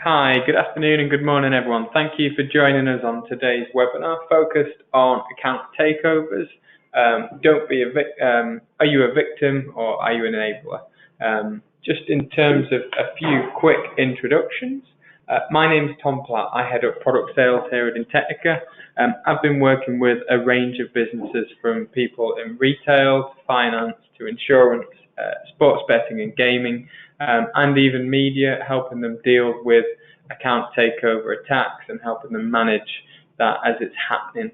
Hi, good afternoon and good morning everyone. Thank you for joining us on today's webinar focused on account takeovers. Don't be are you a victim or are you an enabler? Just in terms of a few quick introductions. My name is Tom Platt. I head up product sales here at Technica. I've been working with a range of businesses from people in retail, to finance, to insurance, sports betting and gaming, and even media, helping them deal with account takeover attacks and helping them manage that as it's happening.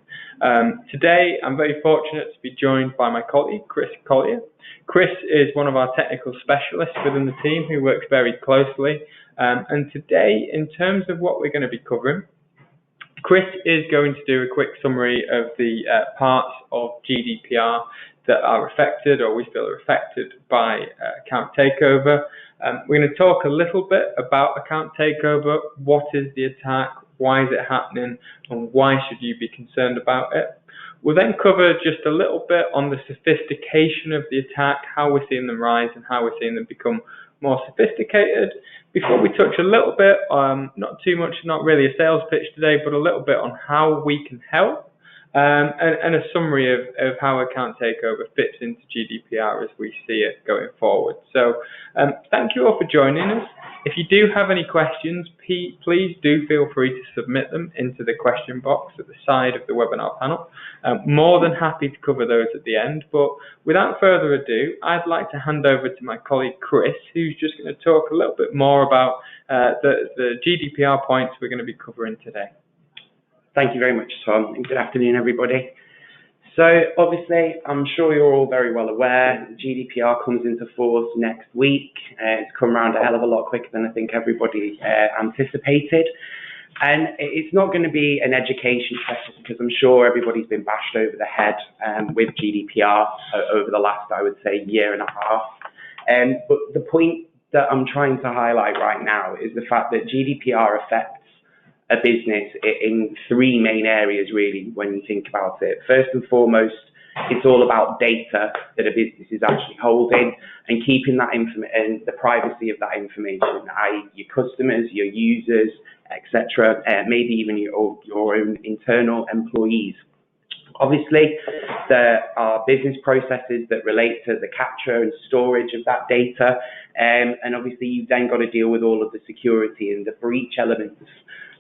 Today, I'm very fortunate to be joined by my colleague, Chris Collier. Chris is one of our technical specialists within the team who works very closely. And today, in terms of what we're going to be covering, Chris is going to do a quick summary of the parts of GDPR that are affected or we feel are affected by account takeover. We're going to talk a little bit about account takeover, what is the attack, why is it happening, and why should you be concerned about it. We'll then cover just a little bit on the sophistication of the attack, how we're seeing them rise and how we're seeing them become more sophisticated. Before we touch a little bit, not too much, not really a sales pitch today, but a little bit on how we can help. And a summary of how account takeover fits into GDPR as we see it going forward. So thank you all for joining us. If you do have any questions, please do feel free to submit them into the question box at the side of the webinar panel. More than happy to cover those at the end, but without further ado, I'd like to hand over to my colleague Chris, who's just going to talk a little bit more about the GDPR points we're going to be covering today. Thank you very much, Tom, and good afternoon, everybody. So, obviously, I'm sure you're all very well aware, GDPR comes into force next week. It's come around a hell of a lot quicker than I think everybody anticipated. And it's not going to be an education session because I'm sure everybody's been bashed over the head with GDPR over the last, I would say, year and a half. But the point that I'm trying to highlight right now is the fact that GDPR affects a business in three main areas, really, when you think about it. First and foremost, it's all about data that a business is actually holding and keeping that and the privacy of that information, i.e. your customers, your users, etc., maybe even your own internal employees. Obviously, there are business processes that relate to the capture and storage of that data, and obviously you've then got to deal with all of the security and the breach elements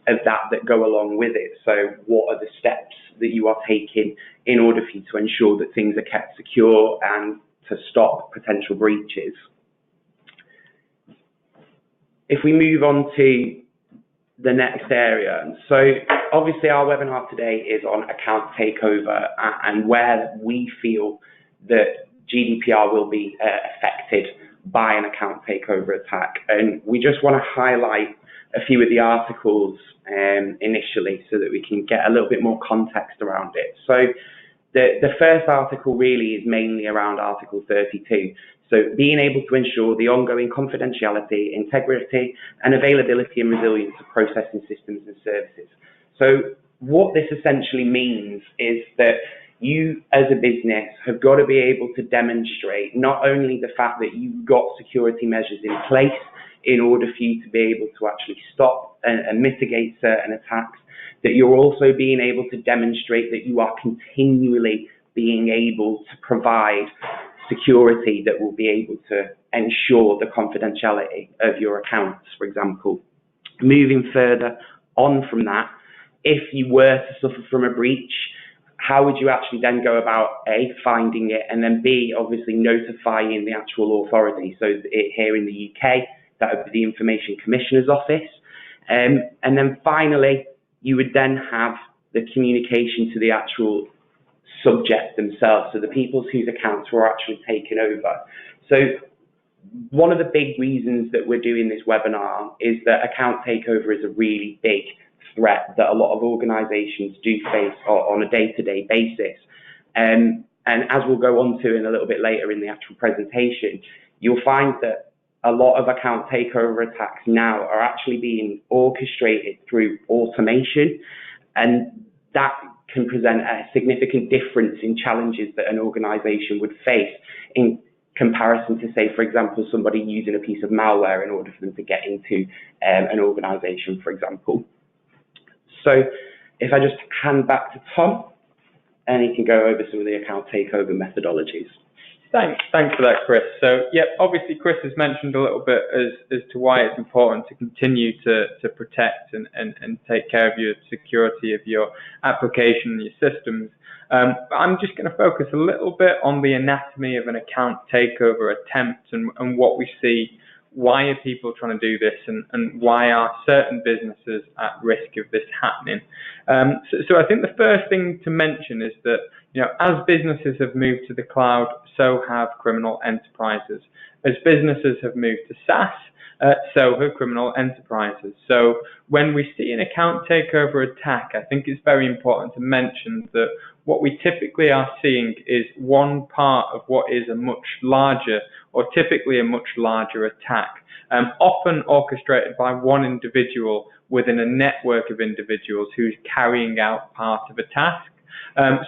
of that go along with it. So what are the steps that you are taking in order for you to ensure that things are kept secure and to stop potential breaches? If we move on to the next area, so obviously our webinar today is on account takeover and where we feel that GDPR will be affected by an account takeover attack. And we just want to highlight a few of the articles initially so that we can get a little bit more context around it. So the first article really is mainly around Article 32. So being able to ensure the ongoing confidentiality, integrity, and availability and resilience of processing systems and services. So what this essentially means is that you as a business have got to be able to demonstrate not only the fact that you've got security measures in place in order for you to be able to actually stop and mitigate certain attacks, that you're also being able to demonstrate that you are continually being able to provide security that will be able to ensure the confidentiality of your accounts, for example. Moving further on from that, if you were to suffer from a breach, how would you actually then go about A, finding it, and then B, obviously notifying the actual authority? So here in the UK, that would be the Information Commissioner's Office. And then finally, you would then have the communication to the actual subject themselves, so the people whose accounts were actually taken over. So one of the big reasons that we're doing this webinar is that account takeover is a really big threat that a lot of organizations do face on a day-to-day basis. And as we'll go on to in a little bit later in the actual presentation, you'll find that a lot of account takeover attacks now are actually being orchestrated through automation, and that can present a significant difference in challenges that an organization would face in comparison to, say, for example, somebody using a piece of malware in order for them to get into an organization, for example. So if I just hand back to Tom, and he can go over some of the account takeover methodologies. Thanks for that, Chris. So, yeah, obviously Chris has mentioned a little bit as to why it's important to continue to protect and take care of your security of your application and your systems. I'm just going to focus a little bit on the anatomy of an account takeover attempt and what we see. Why are people trying to do this, and why are certain businesses at risk of this happening? So I think the first thing to mention is that, as businesses have moved to the cloud, so have criminal enterprises. As businesses have moved to SaaS, so have criminal enterprises. So when we see an account takeover attack, I think it's very important to mention that what we typically are seeing is one part of what is a much larger, or typically a much larger attack, often orchestrated by one individual within a network of individuals who's carrying out part of a task.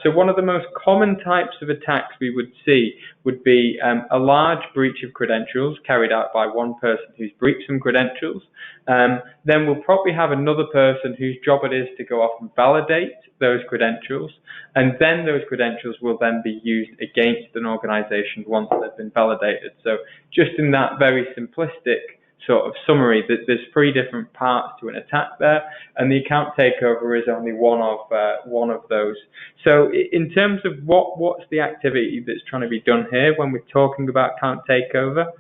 So one of the most common types of attacks we would see would be a large breach of credentials carried out by one person who's breached some credentials. Then we'll probably have another person whose job it is to go off and validate those credentials, and then those credentials will then be used against an organization once they've been validated. So just in that very simplistic sort of summary, that there's three different parts to an attack there, and the account takeover is only one of those. So in terms of what's the activity that's trying to be done here when we're talking about account takeover,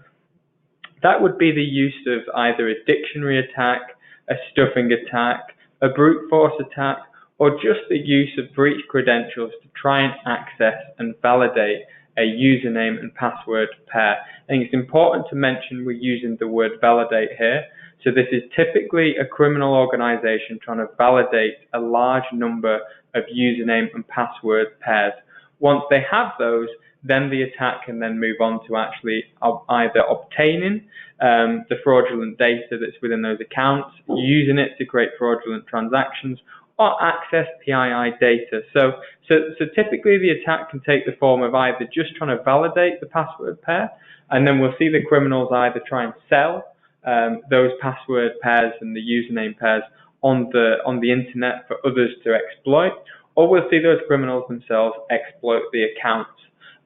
that would be the use of either a dictionary attack, a stuffing attack, a brute force attack, or just the use of breached credentials to try and access and validate a username and password pair. I think it's important to mention we're using the word validate here. So this is typically a criminal organization trying to validate a large number of username and password pairs. Once they have those, then the attack can then move on to actually either obtaining the fraudulent data that's within those accounts, using it to create fraudulent transactions, or access PII data. So typically the attack can take the form of either just trying to validate the password pair, and then we'll see the criminals either try and sell those password pairs and the username pairs on the internet for others to exploit, or we'll see those criminals themselves exploit the accounts.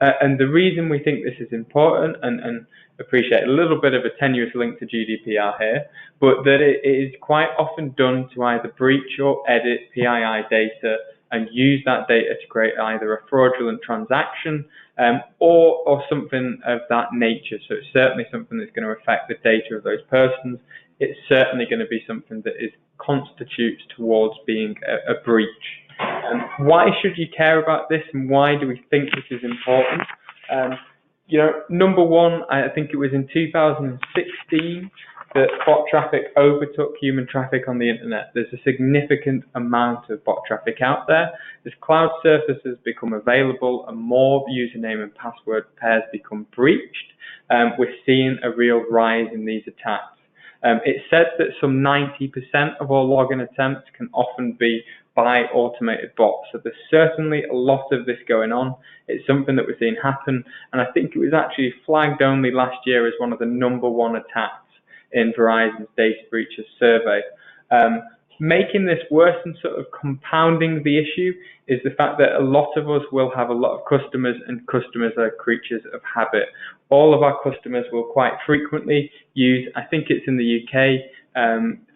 And the reason we think this is important, and appreciate a little bit of a tenuous link to GDPR here, but that it is quite often done to either breach or edit PII data and use that data to create either a fraudulent transaction or something of that nature. So it's certainly something that's going to affect the data of those persons. It's certainly going to be something that constitutes towards being a breach. Why should you care about this, and why do we think this is important? Number one, I think it was in 2016 that bot traffic overtook human traffic on the internet. There's a significant amount of bot traffic out there. As cloud surfaces become available and more username and password pairs become breached, we're seeing a real rise in these attacks. It's said that some 90% of all login attempts can often be by automated bots. So there's certainly a lot of this going on. It's something that we're seeing happen, and I think it was actually flagged only last year as one of the #1 attacks in Verizon's data breaches survey. Making this worse and sort of compounding the issue is the fact that a lot of us will have a lot of customers, and customers are creatures of habit. All of our customers will quite frequently use, I think it's in the UK,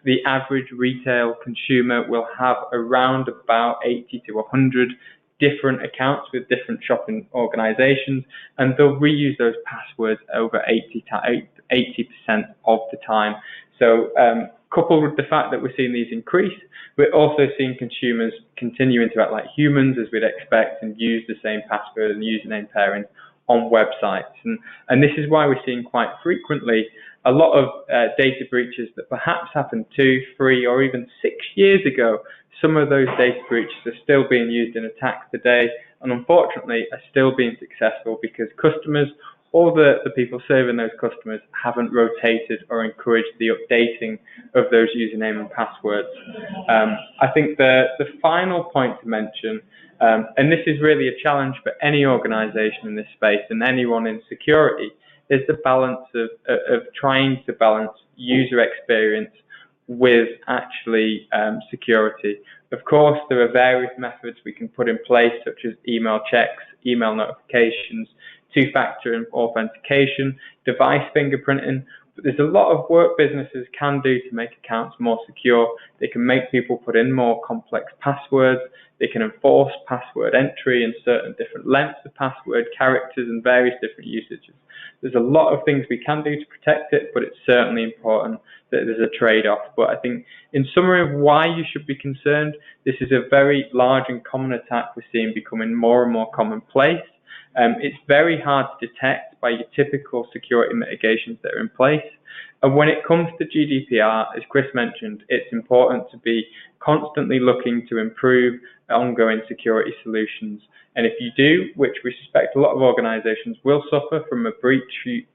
the average retail consumer will have around about 80 to 100 different accounts with different shopping organizations, and they'll reuse those passwords over 80% of the time. So coupled with the fact that we're seeing these increase, we're also seeing consumers continuing to act like humans, as we'd expect, and use the same password and username pairing on websites. And this is why we're seeing quite frequently a lot of data breaches that perhaps happened 2, 3, or even 6 years ago. Some of those data breaches are still being used in attacks today, and unfortunately are still being successful because customers or the people serving those customers haven't rotated or encouraged the updating of those username and passwords. I think the final point to mention, and this is really a challenge for any organization in this space and anyone in security, is the balance of trying to balance user experience with actually security. Of course, there are various methods we can put in place, such as email checks, email notifications, two-factor authentication, device fingerprinting. But there's a lot of work businesses can do to make accounts more secure. They can make people put in more complex passwords. They can enforce password entry and certain different lengths of password, characters, and various different usages. There's a lot of things we can do to protect it, but it's certainly important that there's a trade-off. But I think, in summary of why you should be concerned, this is a very large and common attack we're seeing becoming more and more commonplace. It's very hard to detect by your typical security mitigations that are in place. And when it comes to GDPR, as Chris mentioned, it's important to be constantly looking to improve ongoing security solutions. And if you do, which we suspect a lot of organizations will suffer from a breached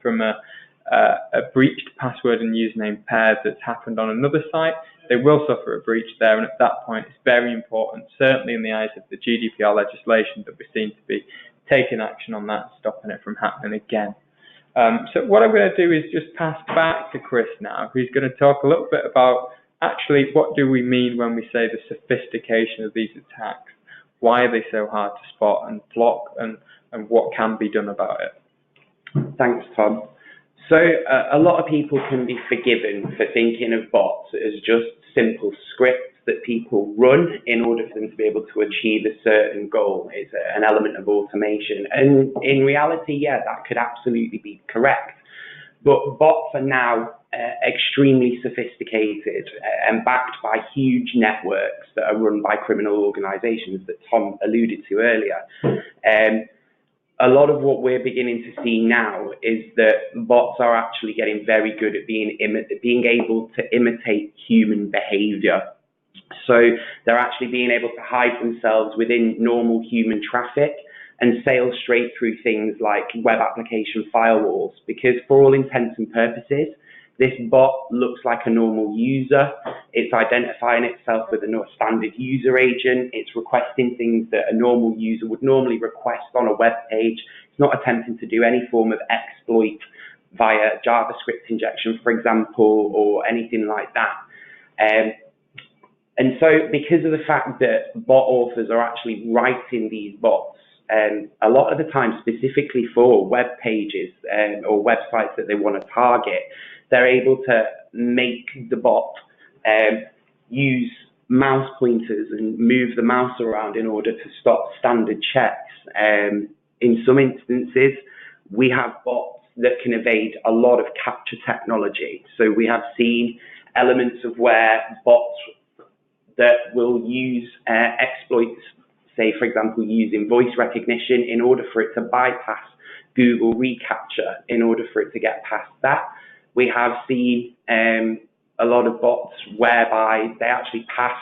password and username pair that's happened on another site, they will suffer a breach there. And at that point, it's very important, certainly in the eyes of the GDPR legislation, that we seem to be taking action on that, stopping it from happening again. So what I'm going to do is just pass back to Chris now, who's going to talk a little bit about actually what do we mean when we say the sophistication of these attacks, why are they so hard to spot and block, and what can be done about it. Thanks, Tom. So a lot of people can be forgiven for thinking of bots as just simple scripts that people run in order for them to be able to achieve a certain goal. It's an element of automation. And in reality, yeah, that could absolutely be correct. But bots are now extremely sophisticated and backed by huge networks that are run by criminal organizations that Tom alluded to earlier. A lot of what we're beginning to see now is that bots are actually getting very good at being able to imitate human behavior. So they're actually being able to hide themselves within normal human traffic and sail straight through things like web application firewalls, because for all intents and purposes, this bot looks like a normal user. It's identifying itself with a standard user agent. It's requesting things that a normal user would normally request on a web page. It's not attempting to do any form of exploit via JavaScript injection, for example, or anything like that. And so because of the fact that bot authors are actually writing these bots, a lot of the time specifically for web pages or websites that they want to target, they're able to make the bot use mouse pointers and move the mouse around in order to stop standard checks. In some instances, we have bots that can evade a lot of capture technology. So we have seen elements of where bots that will use exploits, say, for example, using voice recognition in order for it to bypass Google reCAPTCHA in order for it to get past that. We have seen a lot of bots whereby they actually pass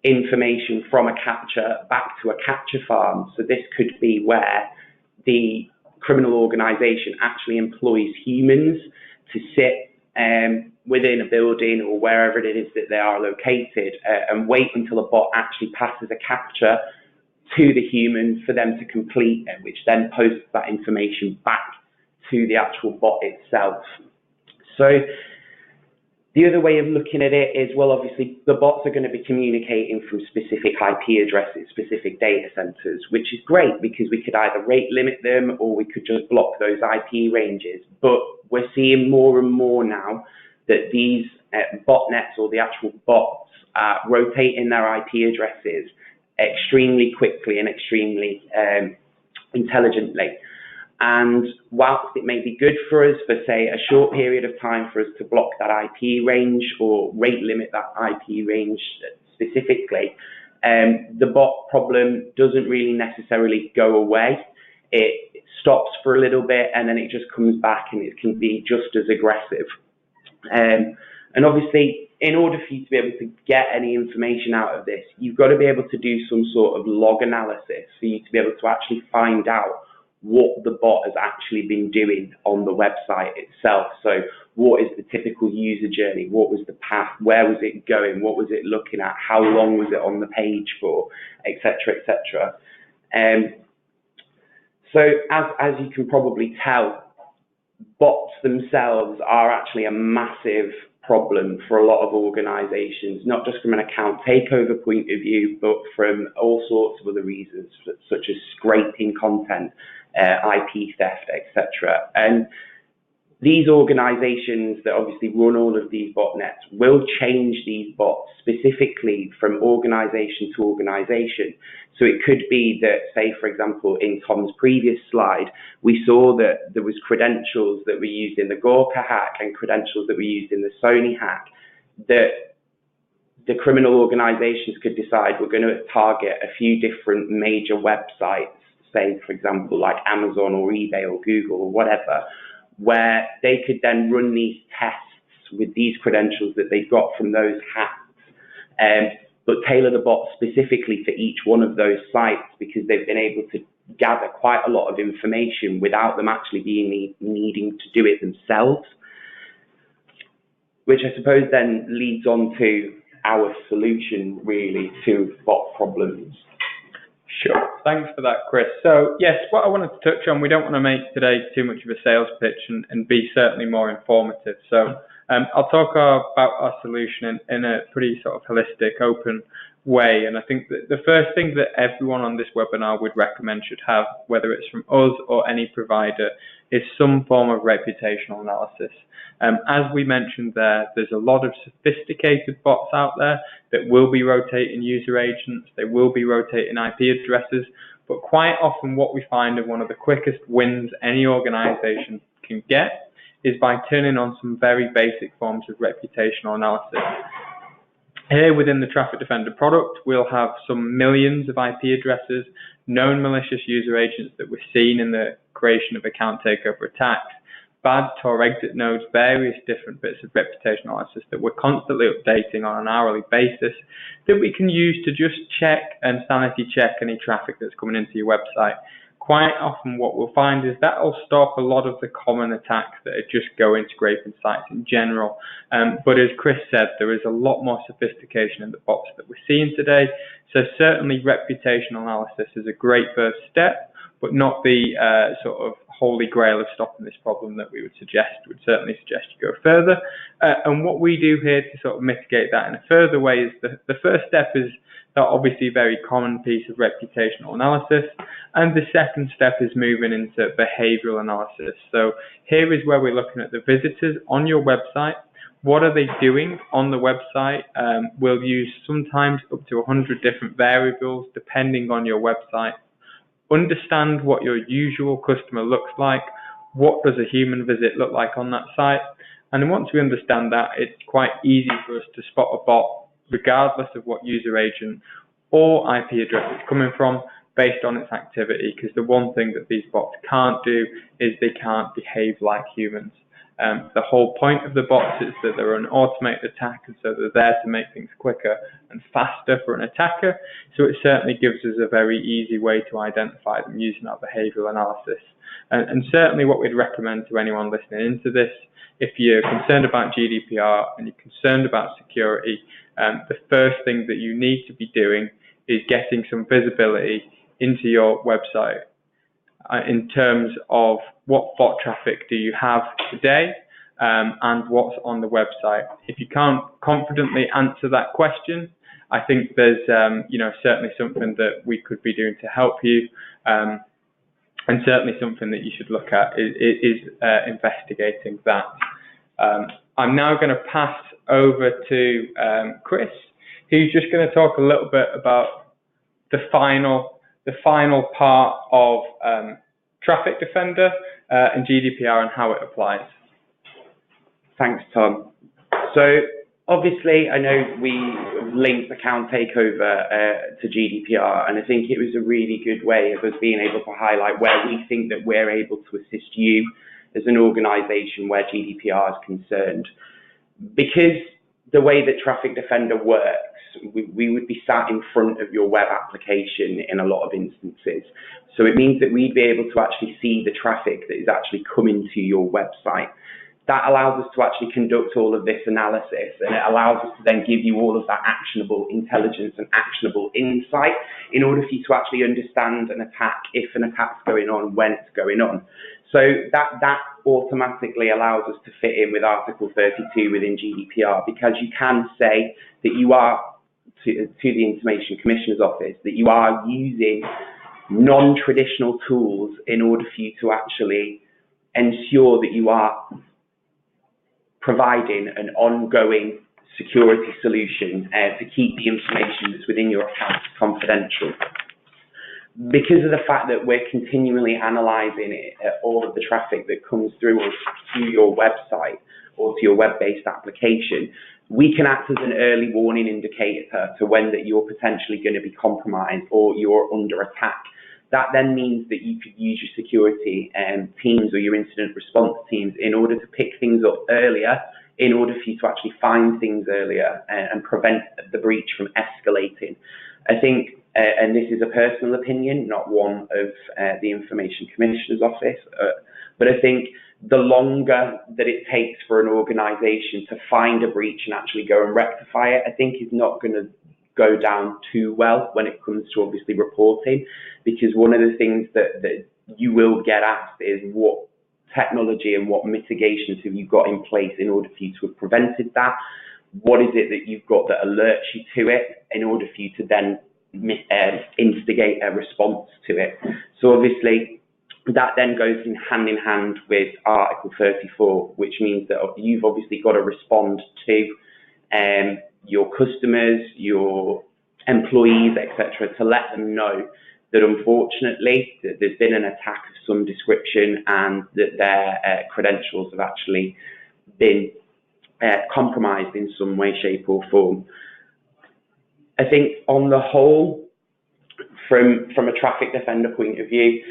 information from a captcha back to a capture farm. So this could be where the criminal organization actually employs humans to sit within a building or wherever it is that they are located and wait until a bot actually passes a captcha to the human for them to complete it, which then posts that information back to the actual bot itself. So the other way of looking at it is, well, obviously the bots are going to be communicating from specific IP addresses, specific data centers, which is great because we could either rate limit them or we could just block those IP ranges. But we're seeing more and more now that these botnets or the actual bots are rotating their IP addresses extremely quickly and extremely intelligently. And whilst it may be good for us for, say, a short period of time for us to block that IP range or rate limit that IP range specifically, the bot problem doesn't really necessarily go away. It stops for a little bit and then it just comes back and it can be just as aggressive. And obviously, in order for you to be able to get any information out of this, you've got to be able to do some sort of log analysis for you to be able to actually find out what the bot has actually been doing on the website itself. So what is the typical user journey? What was the path? Where was it going? What was it looking at? How long was it on the page for? Et cetera, et cetera. So as you can probably tell, bots themselves are actually a massive problem for a lot of organizations, not just from an account takeover point of view, but from all sorts of other reasons, such as scraping content, IP theft, etc. And these organizations that obviously run all of these botnets will change these bots specifically from organization to organization. So it could be that, say, for example, in Tom's previous slide, we saw that there was credentials that were used in the Gorka hack and credentials that were used in the Sony hack, that the criminal organizations could decide we're going to target a few different major websites, say, for example, like Amazon or eBay or Google or whatever, where they could then run these tests with these credentials that they've got from those hacks, but tailor the bot specifically for each one of those sites, because they've been able to gather quite a lot of information without them actually needing to do it themselves, which I suppose then leads on to our solution really to bot problems. Sure. Thanks for that, Chris. So yes, what I wanted to touch on, we don't want to make today too much of a sales pitch and be certainly more informative. So I'll talk about our solution in a pretty sort of holistic, open way. And I think that the first thing that everyone on this webinar would recommend should have, whether it's from us or any provider, is some form of reputational analysis. As we mentioned there's a lot of sophisticated bots out there that will be rotating user agents, they will be rotating IP addresses, but quite often what we find are one of the quickest wins any organization can get is by turning on some very basic forms of reputational analysis. Here within the Traffic Defender product, we'll have some millions of IP addresses, known malicious user agents that we're seeing in the creation of account takeover attacks, bad Tor exit nodes, various different bits of reputational analysis that we're constantly updating on an hourly basis that we can use to just check and sanity check any traffic that's coming into your website. Quite often what we'll find is that will stop a lot of the common attacks that are just going scraping sites in general. But as Chris said, there is a lot more sophistication in the bots that we're seeing today. So certainly reputational analysis is a great first step, but not the sort of holy grail of stopping this problem that we would suggest. We'd certainly suggest you go further. And what we do here to sort of mitigate that in a further way is the first step is that obviously very common piece of reputational analysis. And the second step is moving into behavioral analysis. So here is where we're looking at the visitors on your website. What are they doing on the website? We'll use sometimes up to 100 different variables depending on your website. Understand what your usual customer looks like. What does a human visit look like on that site? And then once we understand that, it's quite easy for us to spot a bot regardless of what user agent or IP address it's coming from based on its activity, because the one thing that these bots can't do is they can't behave like humans. The whole point of the bots is that they're an automated attack, and so they're there to make things quicker and faster for an attacker. So it certainly gives us a very easy way to identify them using our behavioral analysis. And certainly what we'd recommend to anyone listening into this, if you're concerned about GDPR and you're concerned about security, the first thing that you need to be doing is getting some visibility into your website in terms of what bot traffic do you have today and what's on the website. If you can't confidently answer that question, I think there's certainly something that we could be doing to help you, and certainly something that you should look at is investigating that. I'm now going to pass over to Chris, who's just going to talk a little bit about the final part of Traffic Defender and GDPR and how it applies. Thanks, Tom. So obviously, I know we linked account takeover to GDPR, and I think it was a really good way of us being able to highlight where we think that we're able to assist you as an organization where GDPR is concerned. Because the way that Traffic Defender works, we would be sat in front of your web application in a lot of instances. So it means that we'd be able to actually see the traffic that is actually coming to your website. That allows us to actually conduct all of this analysis, and it allows us to then give you all of that actionable intelligence and actionable insight in order for you to actually understand an attack, if an attack's going on, when it's going on. So that automatically allows us to fit in with Article 32 within GDPR, because you can say that you are, to the Information Commissioner's Office, that you are using non-traditional tools in order for you to actually ensure that you are providing an ongoing security solution to keep the information that's within your accounts confidential. Because of the fact that we're continually analysing all of the traffic that comes through us to your website or to your web-based application, we can act as an early warning indicator to when that you're potentially going to be compromised or you're under attack. That then means that you could use your security teams or your incident response teams in order to pick things up earlier, in order for you to actually find things earlier and prevent the breach from escalating. I think, and this is a personal opinion, not one of the Information Commissioner's Office, but I think the longer that it takes for an organisation to find a breach and actually go and rectify it, I think is not going to go down too well when it comes to obviously reporting, because one of the things that you will get asked is what technology and what mitigations have you got in place in order for you to have prevented that? What is it that you've got that alerts you to it in order for you to then instigate a response to it? So obviously that then goes hand in hand with Article 34, which means that you've obviously got to respond to your customers, your employees, etc., to let them know that unfortunately that there's been an attack of some description and that their credentials have actually been compromised in some way, shape or form. I think on the whole, from a traffic defender point of view,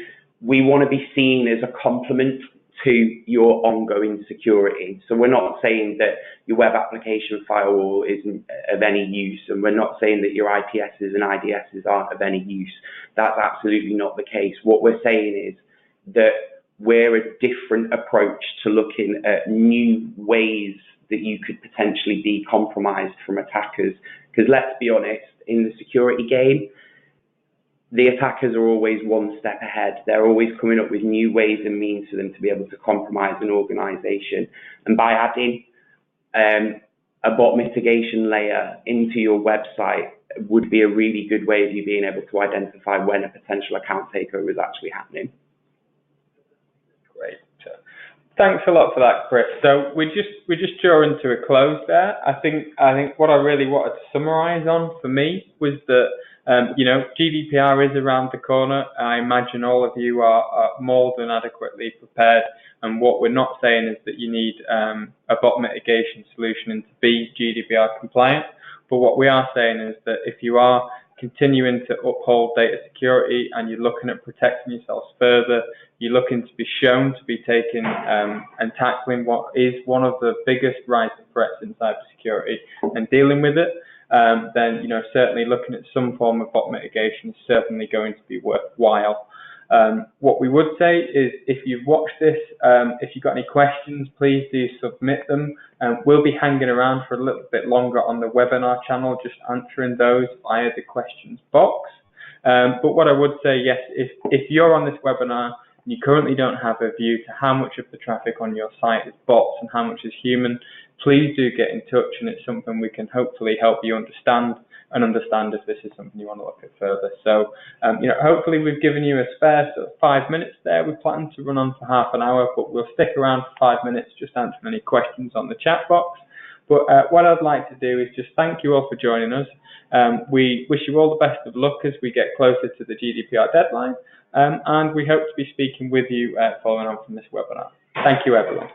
we want to be seen as a complement to your ongoing security. So we're not saying that your web application firewall isn't of any use, and we're not saying that your IPSs and IDSs aren't of any use. That's absolutely not the case. What we're saying is that we're a different approach to looking at new ways that you could potentially be compromised from attackers. Because let's be honest, in the security game, the attackers are always one step ahead. They're always coming up with new ways and means for them to be able to compromise an organisation. And by adding a bot mitigation layer into your website would be a really good way of you being able to identify when a potential account takeover is actually happening. Great. Thanks a lot for that, Chris. So we're just drawing to a close there. I think what I really wanted to summarise on for me was that GDPR is around the corner. I imagine all of you are more than adequately prepared. And what we're not saying is that you need a bot mitigation solution to be GDPR compliant. But what we are saying is that if you are continuing to uphold data security and you're looking at protecting yourselves further, you're looking to be shown to be taking and tackling what is one of the biggest rising threats in cybersecurity and dealing with it, then certainly looking at some form of bot mitigation is certainly going to be worthwhile. What we would say is, if you've watched this, if you've got any questions, please do submit them. We'll be hanging around for a little bit longer on the webinar channel, just answering those via the questions box. But what I would say, yes, if you're on this webinar and you currently don't have a view to how much of the traffic on your site is bots and how much is human, please do get in touch, and it's something we can hopefully help you understand if this is something you want to look at further. So, hopefully we've given you a spare sort of 5 minutes there. We plan to run on for half an hour, but we'll stick around for 5 minutes just answering any questions on the chat box. But what I'd like to do is just thank you all for joining us. We wish you all the best of luck as we get closer to the GDPR deadline, and we hope to be speaking with you following on from this webinar. Thank you, everyone.